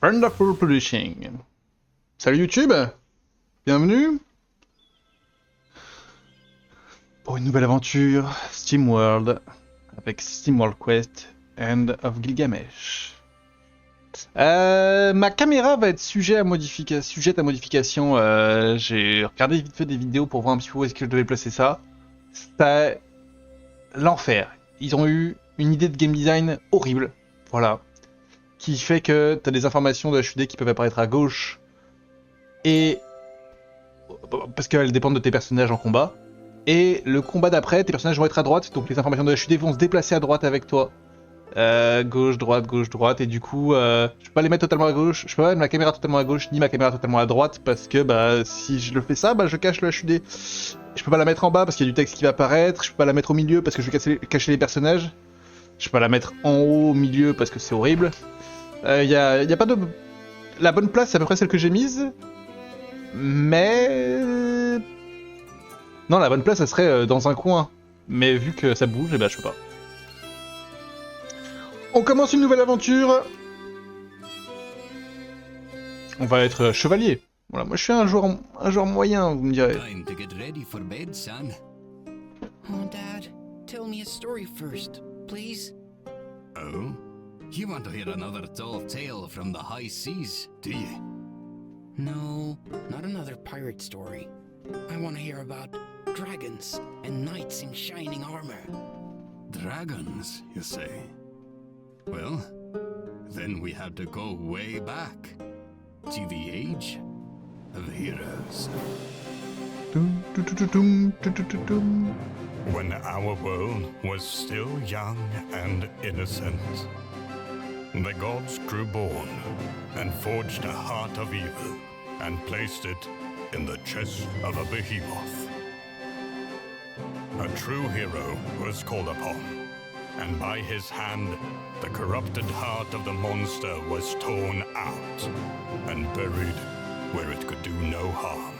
Wonderful Publishing. Salut YouTube, bienvenue pour une nouvelle aventure SteamWorld avec SteamWorld Quest End of Gilgamesh. Ma caméra va être sujette à modification. J'ai regardé vite fait des vidéos pour voir un petit peu où est-ce que je devais placer ça. C'est l'enfer. Ils ont eu une idée de game design horrible. Voilà. Qui fait que t'as des informations de HUD qui peuvent apparaître à gauche et parce qu'elles dépendent de tes personnages en combat. Et le combat d'après, tes personnages vont être à droite, donc les informations de HUD vont se déplacer à droite avec toi. Gauche, droite, et du coup, je peux pas les mettre totalement à gauche, je peux pas mettre ma caméra totalement à gauche, ni ma caméra totalement à droite, parce que bah si je le fais ça, bah je cache le HUD. Je peux pas la mettre en bas parce qu'il y a du texte qui va apparaître, je peux pas la mettre au milieu parce que je vais cacher les personnages, je peux pas la mettre en haut, au milieu parce que c'est horrible. Y a pas de... La bonne place, c'est à peu près celle que j'ai mise. Mais... Non, la bonne place, ça serait dans un coin. Mais vu que ça bouge, et bah je peux pas. On commence une nouvelle aventure. On va être chevalier. Voilà, moi je suis un joueur moyen, vous me direz. Time to get ready for bed, son. Oh, Dad, tell me a story first, please. Oh? You want to hear another tall tale from the high seas, do you? No, not another pirate story. I want to hear about dragons and knights in shining armor. Dragons, you say? Well, then we have to go way back to the age of heroes. When our world was still young and innocent, the gods grew born and forged a heart of evil and placed it in the chest of a behemoth. A true hero was called upon, and by his hand the corrupted heart of the monster was torn out and buried where it could do no harm.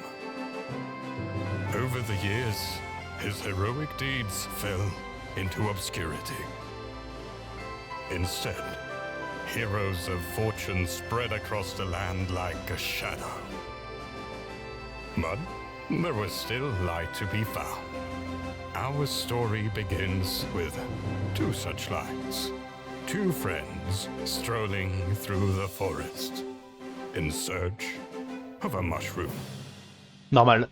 Over the years, his heroic deeds fell into obscurity. Instead, heroes of fortune spread across the land like a shadow. But there was still light to be found. Our story begins with two such lights. Two friends strolling through the forest in search of a mushroom. Normal.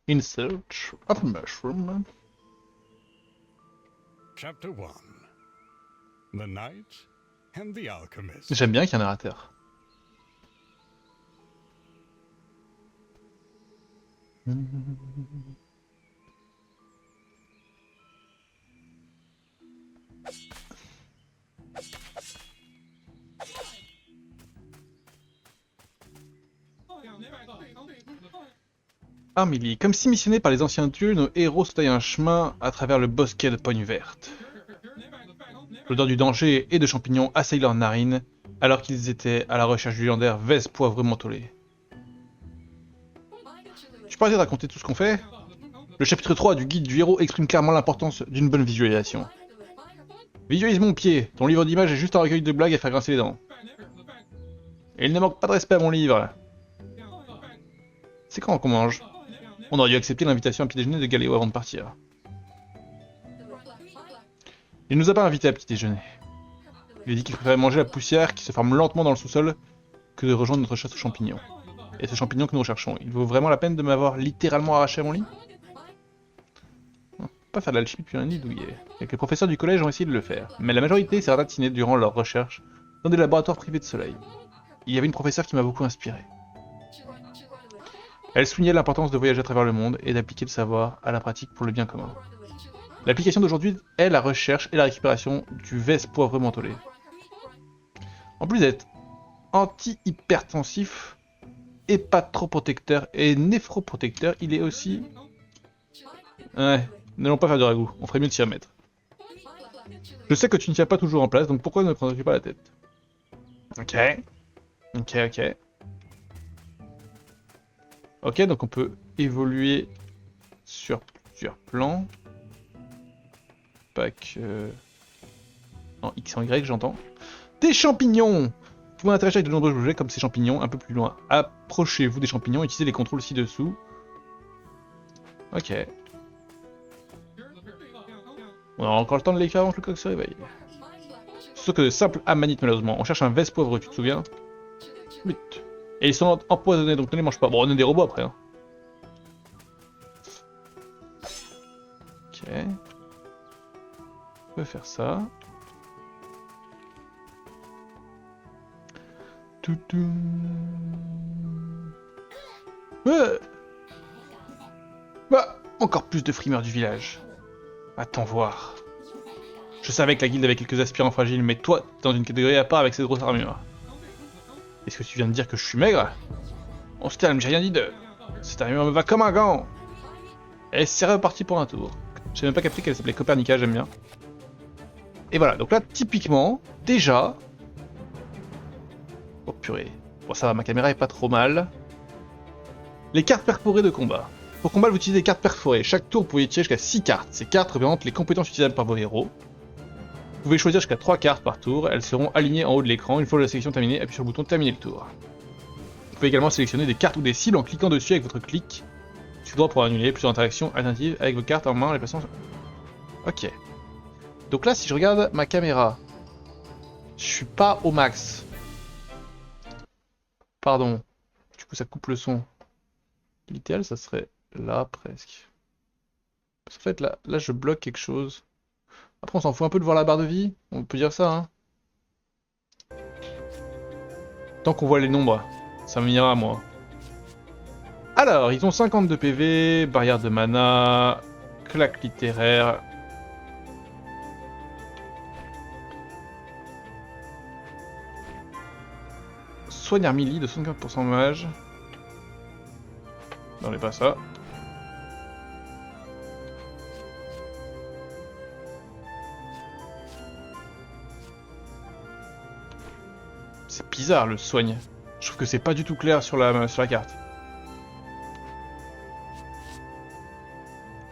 In search of a mushroom. Chapter 1. The Knight and the Alchemist. J'aime bien qu'il y ait un narrateur. Armilly, comme si missionnés par les anciens dieux, nos héros se taillent un chemin à travers le bosquet de pognes vertes. L'odeur du danger et de champignons assaillit leurs narines, alors qu'ils étaient à la recherche du légendaire Vès poivreux mentholé. Je peux arrêter de raconter tout ce qu'on fait? Le chapitre 3 du guide du héros exprime clairement l'importance d'une bonne visualisation. Visualise mon pied, ton livre d'images est juste un recueil de blagues à faire grincer les dents. Et il ne manque pas de respect à mon livre. C'est quand qu'on mange? On aurait dû accepter l'invitation à petit déjeuner de Galéo avant de partir. Il nous a pas invités à petit déjeuner. Il a dit qu'il préférait manger la poussière qui se forme lentement dans le sous-sol que de rejoindre notre chasse aux champignons. Et ce champignon que nous recherchons, il vaut vraiment la peine de m'avoir littéralement arraché à mon lit? On peut pas faire de l'alchimie depuis un nid douillet. Quelques professeurs du collège ont essayé de le faire, mais la majorité s'est ratatinée durant leurs recherches dans des laboratoires privés de soleil. Il y avait une professeure qui m'a beaucoup inspiré. Elle soulignait l'importance de voyager à travers le monde et d'appliquer le savoir à la pratique pour le bien commun. L'application d'aujourd'hui est la recherche et la récupération du Vès poivreux mentholé. En plus d'être anti-hypertensif, hépatoprotecteur et néphroprotecteur, il est aussi... Ouais, n'allons pas faire de ragoût, on ferait mieux de s'y remettre. Je sais que tu ne tiens pas toujours en place, donc pourquoi ne prendrais-tu pas la tête? Ok. Ok. Ok, donc on peut évoluer sur plusieurs plans. pack... Non, X en Y, j'entends. Des champignons! Vous pouvez interagir avec de nombreux objets comme ces champignons un peu plus loin. Approchez-vous des champignons et utilisez les contrôles ci-dessous. Ok. On a encore le temps de les faire avant que le coq se réveille. Sauf que de simples amanites, malheureusement. On cherche un veste poivreux, tu te souviens? Vite. Et ils sont empoisonnés, donc ne les mange pas. Bon, on est des robots après. Hein. Ok. On peut faire ça. Toutou. Bah, encore plus de frimeurs du village. Attends voir. Je savais que la guilde avait quelques aspirants fragiles, mais toi, t'es dans une catégorie à part avec cette grosse armure. Est-ce que tu viens de dire que je suis maigre? On se calme, j'ai rien dit de... Cette armure me va comme un gant. Et c'est reparti pour un tour. J'ai même pas capté qu'elle s'appelait Copernica, j'aime bien. Et voilà, donc là, typiquement, déjà... Oh purée. Bon ça va, ma caméra est pas trop mal. Les cartes perforées de combat. Pour combat, vous utilisez des cartes perforées. Chaque tour, vous pouvez tirer jusqu'à 6 cartes. Ces cartes représentent les compétences utilisables par vos héros. Vous pouvez choisir jusqu'à 3 cartes par tour. Elles seront alignées en haut de l'écran. Une fois la sélection terminée, appuyez sur le bouton terminer le tour. Vous pouvez également sélectionner des cartes ou des cibles en cliquant dessus avec votre clic. Sur droit pour annuler plusieurs interactions alternatives avec vos cartes en main en les plaçant. Ok. Donc là, si je regarde ma caméra, je suis pas au max. Pardon. Du coup, ça coupe le son. L'idéal, ça serait là, presque. Parce qu'en fait, là, je bloque quelque chose. Après, on s'en fout un peu de voir la barre de vie. On peut dire ça, hein. Tant qu'on voit les nombres, ça m'ira à moi. Alors, ils ont 52 PV, barrière de mana, claque littéraire. Soigne Armili de 75% mage. Non, mais pas ça. C'est bizarre le soigne. Je trouve que c'est pas du tout clair sur la carte.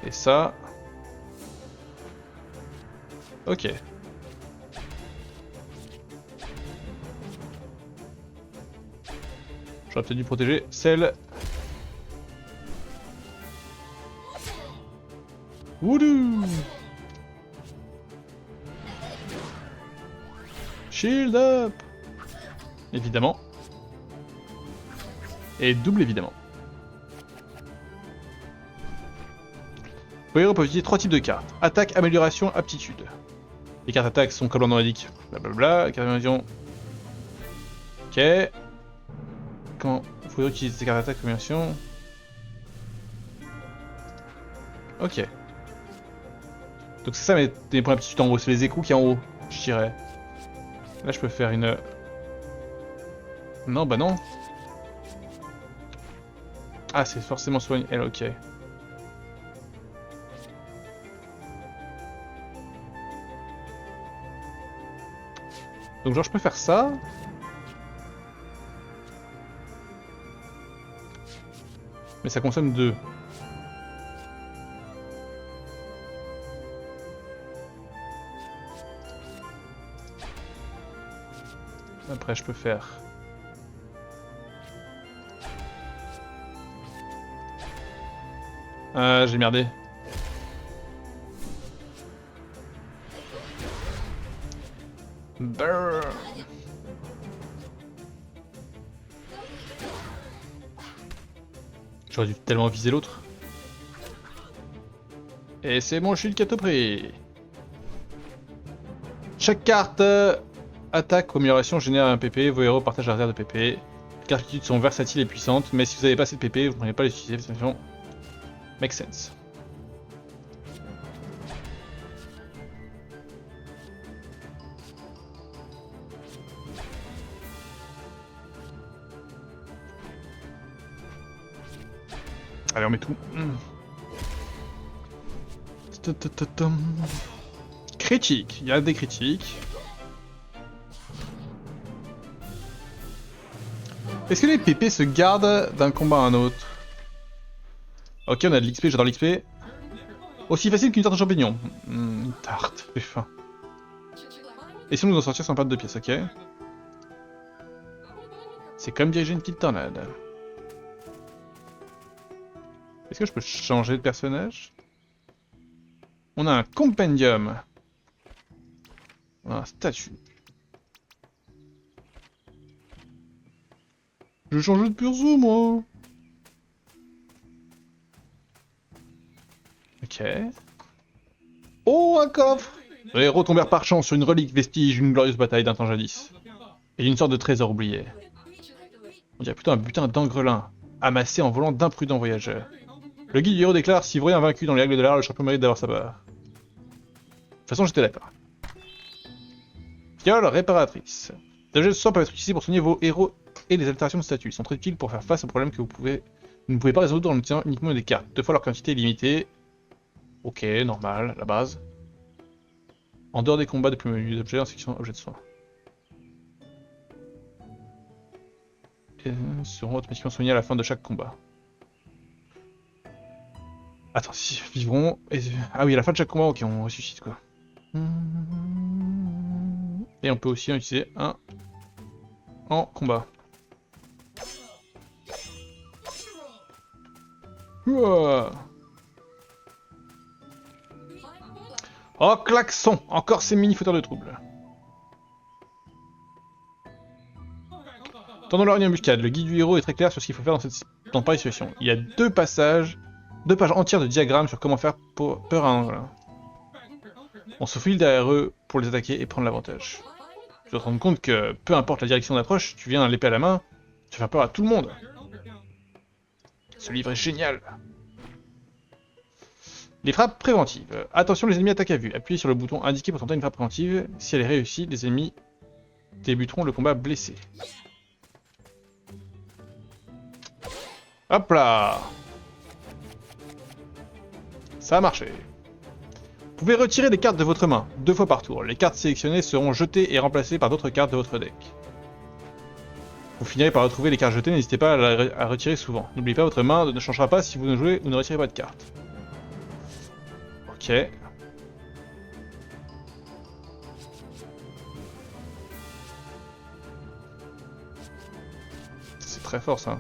Et ça... Ok. J'aurais peut-être dû protéger celle... Woudou! Shield up! Évidemment. Et double évidemment. Vos héros peuvent utiliser 3 types de cartes. Attaque, amélioration, aptitude. Les cartes attaque sont comme leur nom l'indique. Blablabla. Les cartes amélioration... Ok. Quand vous pouvez utiliser ces cartes attaque, amélioration... Ok. Donc c'est ça mes points d'aptitude en haut, c'est les écrous qui est en haut, je dirais. Là je peux faire une... Non, bah non. Ah, c'est forcément soigné, elle, ok. Donc genre je peux faire ça. Mais ça consomme 2. Après je peux faire... j'ai merdé. Brrr. J'aurais dû tellement viser l'autre. Et c'est mon shield qui a tout pris. Chaque carte attaque ou amélioration génère un PP. Vos héros partagent la réserve de PP. Les cartes d'aptitude sont versatiles et puissantes, mais si vous n'avez pas assez de PP, vous ne pourrez pas les utiliser. Make sense. Allez, on met tout. Critique, il y a des critiques. Est-ce que les PP se gardent d'un combat à un autre? Ok, on a de l'XP, j'adore l'XP. Aussi facile qu'une tarte de champignons. Une tarte, j'ai faim. Et si on nous en sortir sans pâte de pièces, ok. C'est comme diriger une petite tornade. Est-ce que je peux changer de personnage? On a un compendium. On a un statut. Je vais changer de perso, moi. Ok. Oh, un coffre! Les héros tombèrent par chance sur une relique vestige d'une glorieuse bataille d'un temps jadis. Et d'une sorte de trésor oublié. On dirait plutôt un butin d'engrelin, amassé en volant d'imprudents voyageurs. Le guide du héros déclare, si vous voyez un vaincu dans les règles de l'art, le champion mérite d'avoir sa part. De toute façon, j'étais d'accord. Fiole réparatrice. Des objets de soins peuvent être utilisés pour soigner vos héros et les altérations de statut. Ils sont très utiles pour faire face aux problèmes que vous ne pouvez pas résoudre en utilisant uniquement des cartes. 2 fois leur quantité est limitée. Ok, normal, la base. En dehors des combats depuis le menu d'objets en section objets de soins. Et seront automatiquement soignés à la fin de chaque combat. Attends, si vivront... Ah oui, à la fin de chaque combat, ok, on ressuscite quoi. Et on peut aussi en utiliser un en combat. Ouah. Oh, klaxon! Encore ces mini-fauteurs de troubles. Tendons-leur une embuscade. Le guide du héros est très clair sur ce qu'il faut faire dans pareille situation. Il y a 2 pages entières de diagrammes sur comment faire peur à un engin. On se file derrière eux pour les attaquer et prendre l'avantage. Tu dois te rendre compte que, peu importe la direction d'approche, tu viens l'épée à la main, tu fais peur à tout le monde. Ce livre est génial. Les frappes préventives. Attention, les ennemis attaquent à vue. Appuyez sur le bouton indiqué pour tenter une frappe préventive. Si elle est réussie, les ennemis débuteront le combat blessé. Hop là! Ça a marché. Vous pouvez retirer des cartes de votre main, 2 fois par tour. Les cartes sélectionnées seront jetées et remplacées par d'autres cartes de votre deck. Vous finirez par retrouver les cartes jetées, n'hésitez pas à retirer souvent. N'oubliez pas, votre main ne changera pas si vous ne jouez ou ne retirez pas de cartes. Ok. C'est très fort ça.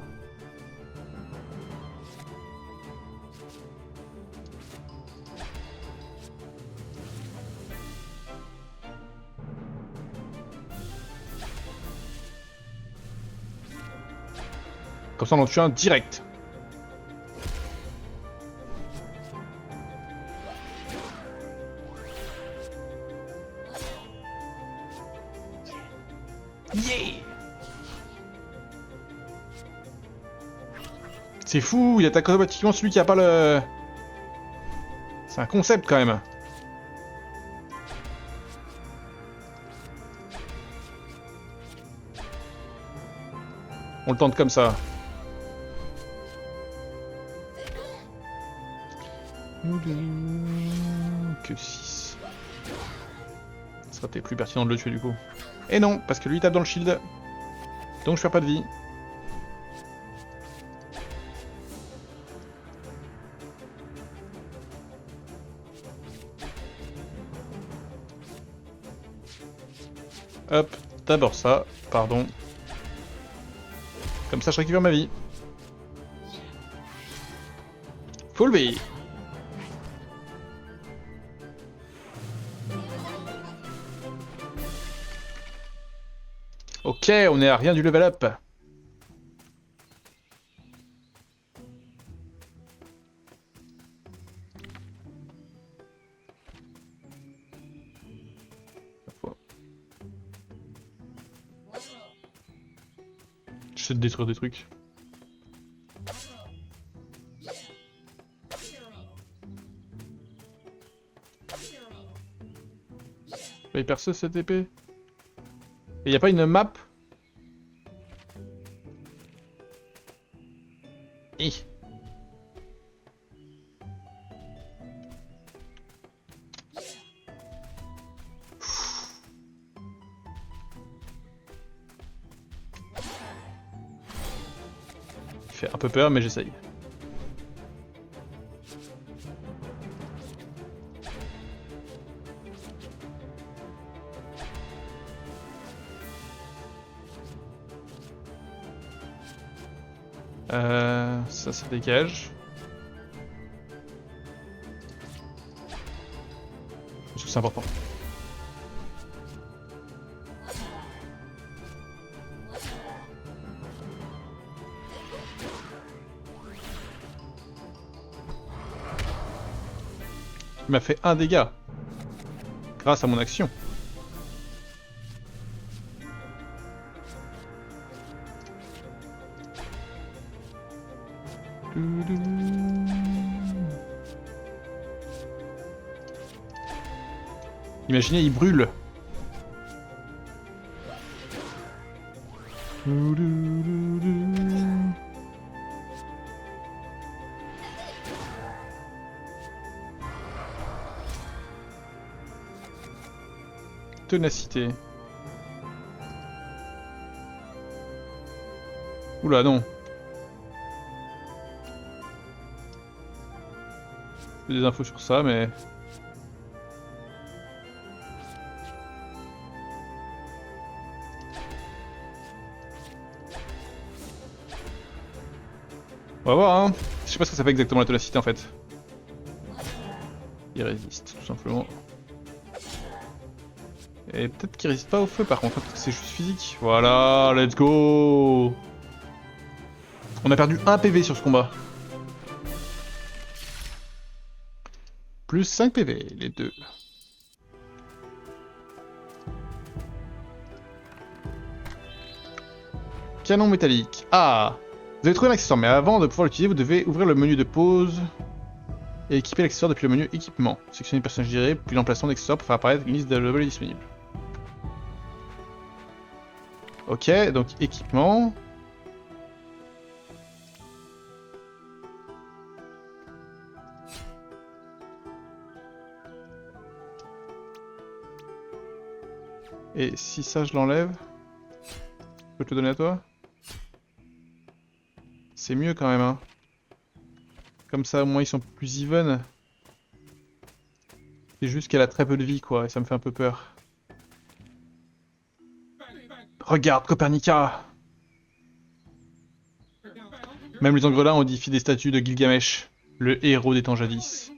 Comme ça on en tue un direct. Yeah! C'est fou, il attaque automatiquement celui qui a pas le... C'est un concept quand même. On le tente comme ça. Que 6. Ça serait peut-être plus pertinent de le tuer du coup. Et non, parce que lui il tape dans le shield. Donc je perds pas de vie. Hop, d'abord ça, pardon. Comme ça je récupère ma vie. Full vie. Ok, on est à rien du level up. J'essaie de détruire des trucs. Il perce cette épée. Et y a pas une map? Hi. Il fait un peu peur mais j'essaye. Ça dégage. Parce que c'est important. Il m'a fait un dégât. Grâce à mon action. Imaginez, il brûle. Ténacité. Oula, non. J'ai des infos sur ça, mais... On va voir, hein. Je sais pas ce que ça fait exactement la ténacité, en fait. Il résiste, tout simplement. Et peut-être qu'il résiste pas au feu, par contre, peut-être que c'est juste physique. Voilà, let's go. On a perdu 1 PV sur ce combat. Plus 5 PV, les deux. Canon métallique. Ah! Vous avez trouvé un accessoire, mais avant de pouvoir l'utiliser, vous devez ouvrir le menu de pause et équiper l'accessoire depuis le menu équipement. Sélectionnez le personnage géré, puis l'emplacement de l'accessoire pour faire apparaître une liste de levels disponibles. Ok, donc équipement. Et si ça je l'enlève, je peux te le donner à toi? C'est mieux quand même, hein. Comme ça au moins ils sont plus even. C'est juste qu'elle a très peu de vie quoi, et ça me fait un peu peur. Regarde Copernica! Même les Angrelins ont édifié des statues de Gilgamesh, le héros des temps jadis.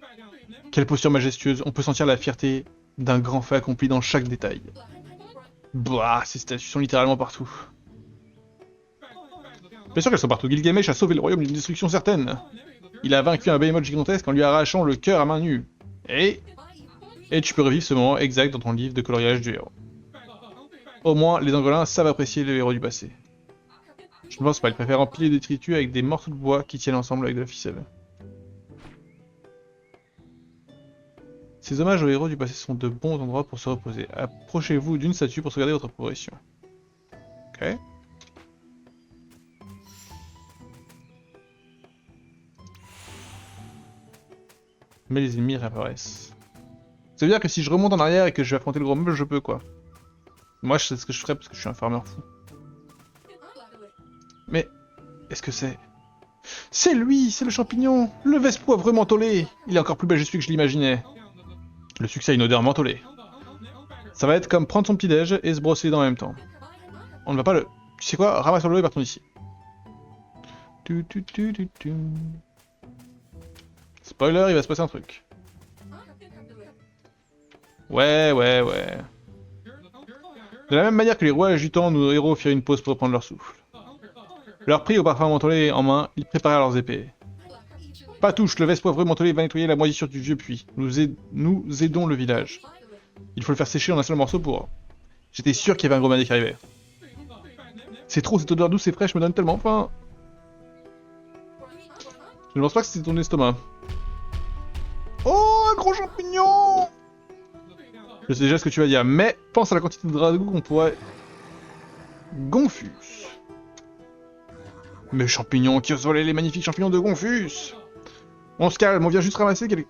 Quelle posture majestueuse, on peut sentir la fierté d'un grand fait accompli dans chaque détail. Bah, ces statues sont littéralement partout. Bien sûr qu'elles sont partout, Gilgamesh a sauvé le royaume d'une destruction certaine. Il a vaincu un behemoth gigantesque en lui arrachant le cœur à main nue. Et tu peux revivre ce moment exact dans ton livre de coloriage du héros. Au moins, les Angrelins savent apprécier le héros du passé. Je ne pense pas, ils préfèrent empiler des détritus avec des morceaux de bois qui tiennent ensemble avec de la ficelle. Ces hommages aux héros du passé sont de bons endroits pour se reposer. Approchez-vous d'une statue pour sauvegarder votre progression. Ok. Mais les ennemis réapparaissent. Ça veut dire que si je remonte en arrière et que je vais affronter le gros meuble, je peux quoi. Moi je sais ce que je ferais parce que je suis un farmer fou. Mais, est-ce que c'est... C'est lui, c'est le champignon, le Vespoivre mentholé. Il est encore plus majestueux que je l'imaginais. Le succès a une odeur mentholée. Ça va être comme prendre son petit déj et se brosser les dents en même temps. On ne va pas le... Tu sais quoi, ramasse-le et partons d'ici. Spoiler, il va se passer un truc. Ouais. De la même manière que les rouages du temps, nos héros firent une pause pour reprendre leur souffle. Leur pris au parfum mentholé en main, ils préparèrent leurs épées. Pas touche, le Vespoivre mentholé va nettoyer la moisissure du vieux puits. Nous aidons le village. Il faut le faire sécher en un seul morceau pour... J'étais sûr qu'il y avait un gros mané qui arrivait. C'est trop, cette odeur douce et fraîche me donne tellement faim. Je ne pense pas que c'était ton estomac. Oh, un gros champignon! Je sais déjà ce que tu vas dire, mais pense à la quantité de ragoût qu'on pourrait... Gonfus. Mais champignons qui osent voler les magnifiques champignons de Gonfus! On se calme, on vient juste ramasser quelques...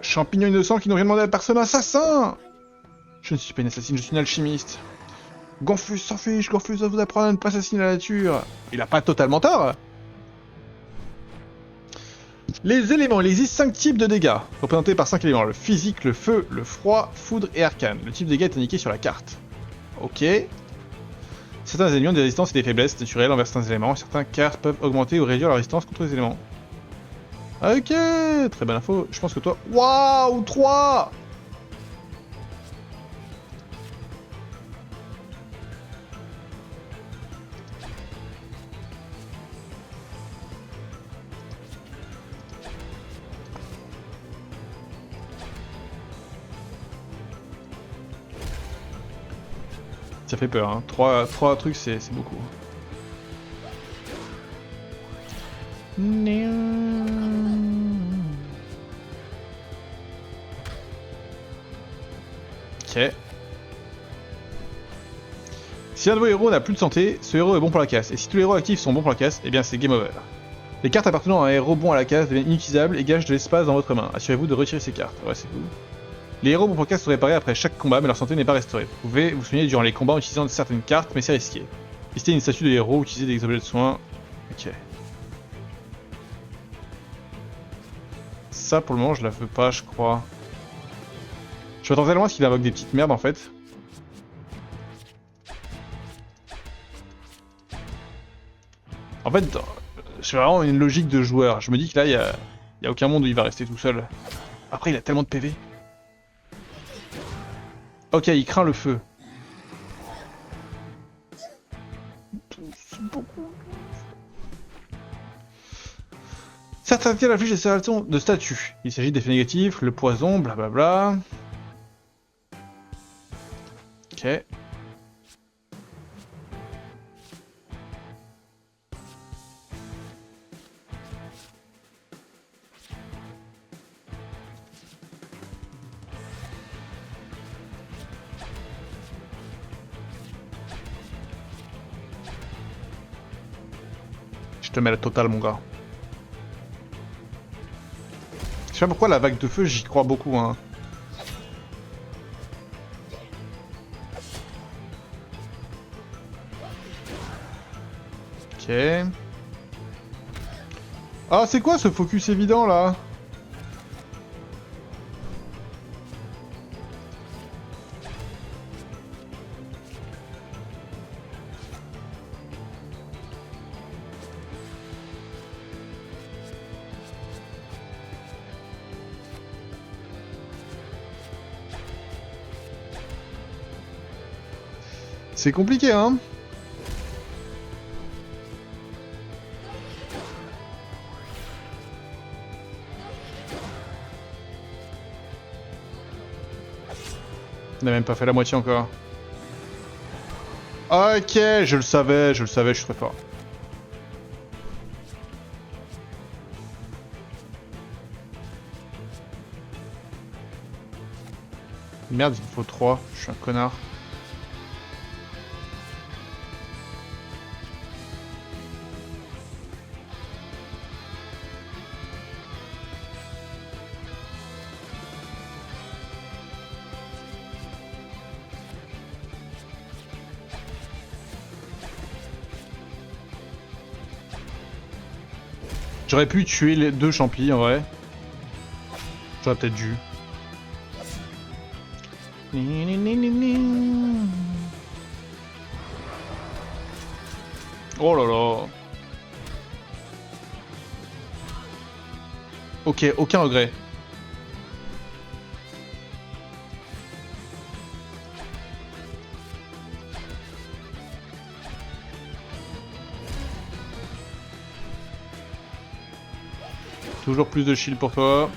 champignons innocents qui n'ont rien demandé à personne, assassin! Je ne suis pas une assassine, je suis une alchimiste. Gonfus s'en fiche, Gonfus va vous apprendre à ne pas assassiner la nature. Il a pas totalement tort. Les éléments, il existe 5 types de dégâts, représentés par 5 éléments. Le physique, le feu, le froid, foudre et arcane. Le type de dégâts est indiqué sur la carte. Ok. Certains ennemis ont des résistances et des faiblesses naturelles envers certains éléments. Certaines cartes peuvent augmenter ou réduire leur résistance contre les éléments. Ok, très bonne info. Je pense que toi... Waouh, 3! Ça fait peur, hein. 3 trucs, c'est beaucoup. Ok. Si l'un de vos héros n'a plus de santé, ce héros est bon pour la casse. Et si tous les héros actifs sont bons pour la casse, eh bien c'est game over. Les cartes appartenant à un héros bon à la casse deviennent inutilisables et gagent de l'espace dans votre main. Assurez-vous de retirer ces cartes. Ouais, c'est cool. Les héros bons pour la casse sont réparés après chaque combat, mais leur santé n'est pas restaurée. Vous pouvez vous soigner durant les combats en utilisant certaines cartes, mais c'est risqué. Listez une statue de héros, utilisez des objets de soins. Ok. Ça, pour le moment, je la veux pas, je crois. Je m'attends tellement à ce qu'il invoque des petites merdes, en fait. En fait, c'est vraiment une logique de joueur. Je me dis que là, il y a aucun monde où il va rester tout seul. Après, il a tellement de PV. Ok, il craint le feu. Certains tirs infligent des alterations de statut. Il s'agit d'effets négatifs, le poison, blablabla. Ok. Je te mets la totale, mon gars. Je sais pas pourquoi la vague de feu, j'y crois beaucoup, hein. Ok. Ah, c'est quoi ce focus évident, là? C'est compliqué, hein? On n'a même pas fait la moitié encore. Ok, je le savais, je suis très fort. Merde, il me faut 3, je suis un connard. J'aurais pu tuer les 2 champis en vrai. J'aurais peut-être dû. Oh là là. Ok, aucun regret. Toujours plus de shield pour toi.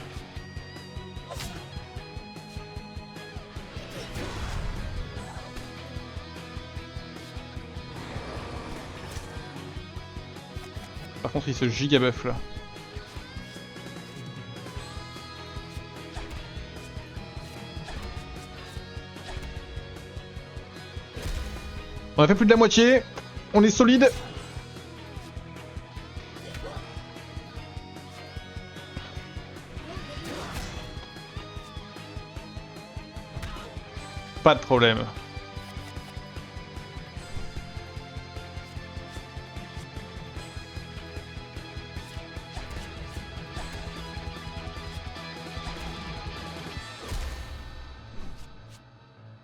Par contre, il se giga buff là. On a fait plus de la moitié. On est solide. Pas de problème.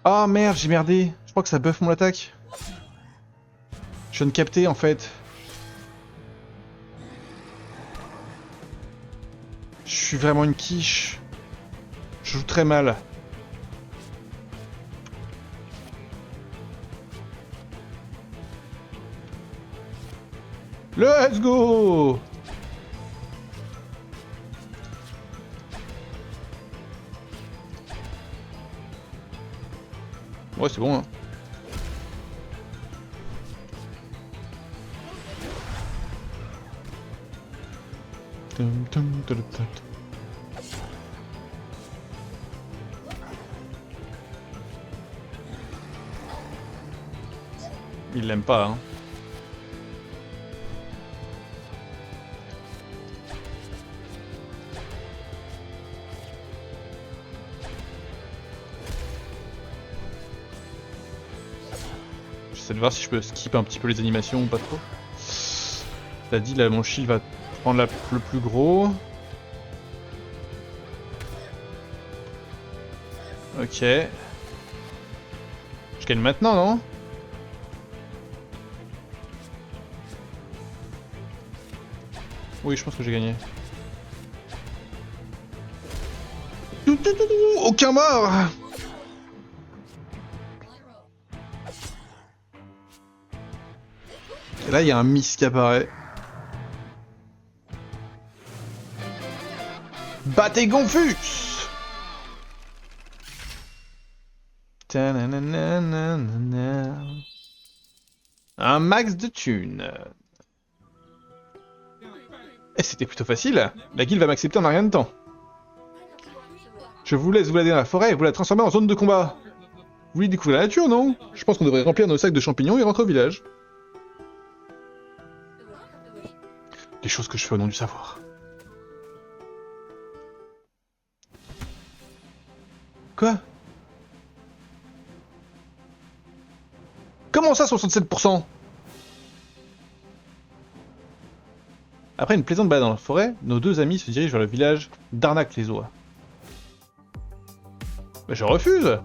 Ah merde, j'ai merdé. Je crois que ça buff mon attaque. Je viens de capter en fait. Je suis vraiment une quiche. Je joue très mal. Let's go! Ouais, c'est bon, hein. Il l'aime pas, hein. J'essaie de voir si je peux skip un petit peu les animations ou pas trop. T'as dit là, mon shield va prendre le plus gros. Ok. Je gagne maintenant, non? Oui, je pense que j'ai gagné. Aucun mort! Et là, il y a un miss qui apparaît. Battez Gonfus! Un max de thunes. Et c'était plutôt facile. La guilde va m'accepter en un rien de temps. Je vous laisse vous balader dans la forêt et vous la transformer en zone de combat. Vous voulez découvrir la nature, non? Je pense qu'on devrait remplir nos sacs de champignons et rentrer au village. Les choses que je fais au nom du savoir. Quoi? Comment ça, 67%? Après une plaisante balade dans la forêt, nos deux amis se dirigent vers le village d'Arnac-les-Oies. Mais je refuse!